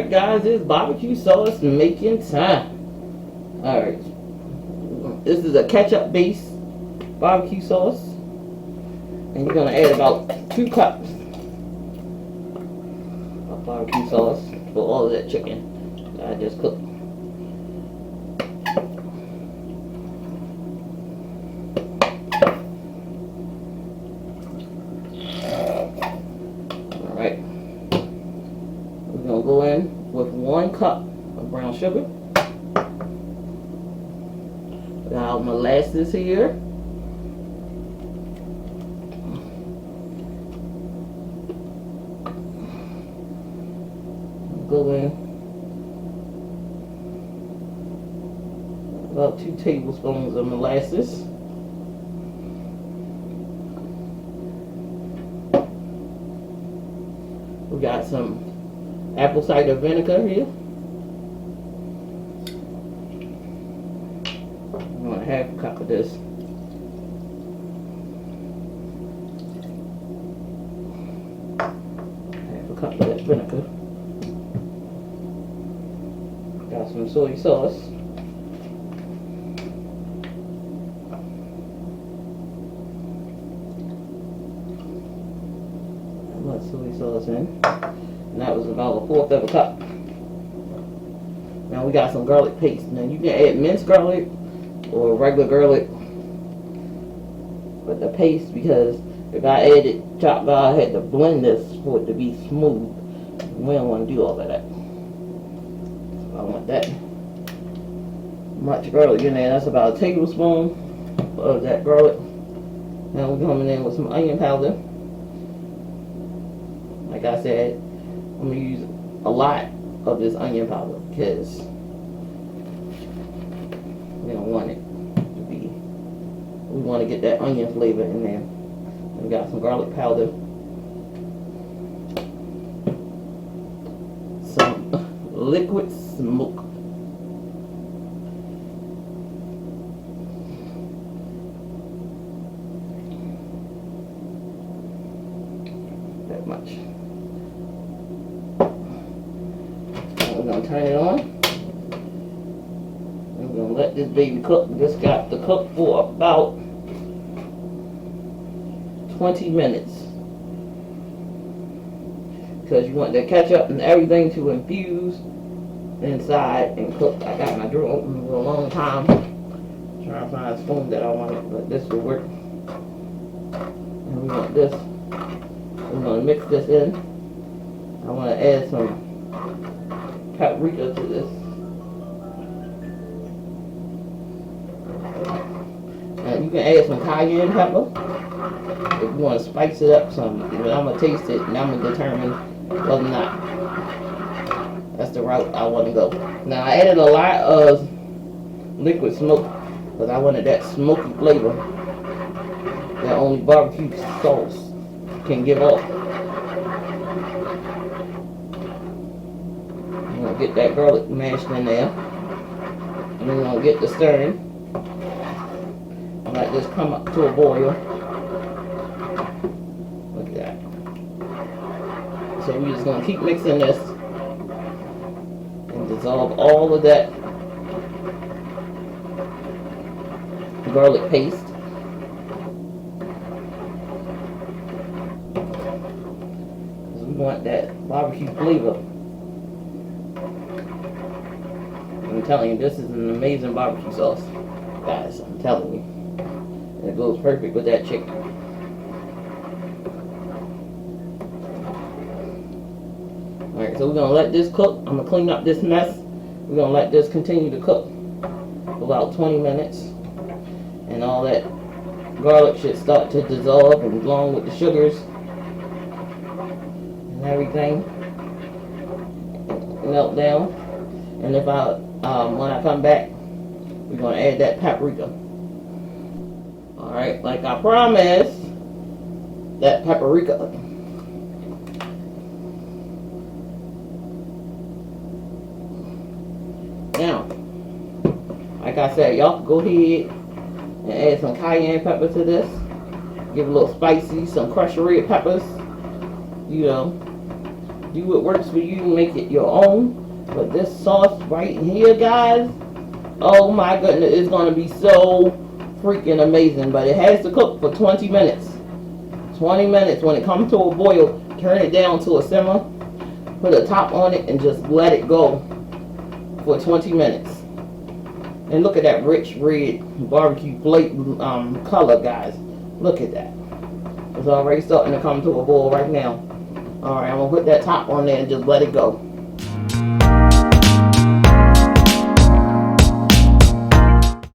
Alright guys, it's barbecue sauce making time. Alright. This is a ketchup based barbecue sauce. And you're gonna add about 2 cups of barbecue sauce for all of that chicken that I just cooked. Alright. We're gonna go in with 1 cup of brown sugar. Got molasses here. Go in about 2 tablespoons of molasses. We got some apple cider vinegar here. I want 1/2 cup of this. Half a cup of that vinegar. Got some soy sauce. Much soy sauce in. And that was about 1/4 of a cup. Now we got some garlic paste. Now you can add minced garlic or regular garlic with the paste, because if I added chopped garlic, I had to blend this for it to be smooth. We don't want to do all of that. So I want that much garlic in there. That's about a tablespoon of that garlic. Now we're coming in with some onion powder. Like I said, I'm going to use a lot of this onion powder because we don't want it to be, we want to get that onion flavor in there. We got some garlic powder, some liquid smoke, that much. We're going to turn it on. We're going to let this baby cook. This got to cook for about 20 minutes. Because you want the ketchup and everything to infuse inside and cook. I got my drawer open for a long time trying to find a spoon that I wanted, but this will work. And we want this. We're going to mix this in. I want to add some paprika to this. And you can add some cayenne pepper if you want to spice it up some. But I'm going to taste it and I'm going to determine whether or not that's the route I want to go. Now I added a lot of liquid smoke because I wanted that smoky flavor that only barbecue sauce can give off. Get that garlic mashed in there, and we're going to get the stirring and let this come up to a boil. Look at that. So we're just going to keep mixing this and dissolve all of that garlic paste. Because we want that barbecue flavor. I'm telling you, this is an amazing barbecue sauce, guys. I'm telling you, and it goes perfect with that chicken. All right, so we're gonna let this cook. I'm gonna clean up this mess. We're gonna let this continue to cook for about 20 minutes, and all that garlic should start to dissolve, and along with the sugars and everything, melt down. And if when I come back, we're going to add that paprika. Alright, like I promised, that paprika. Now, like I said, y'all go ahead and add some cayenne pepper to this. Give it a little spicy, some crushed red peppers, you know, Do what works for you, make it your own. But this sauce right here, guys, oh my goodness, it's going to be so freaking amazing. But it has to cook for 20 minutes. 20 minutes. When it comes to a boil, turn it down to a simmer, put a top on it, and just let it go for 20 minutes. And look at that rich red barbecue flavor color, guys. Look at that. It's already starting to come to a boil right now. Alright, I'm going to put that top on there and just let it go.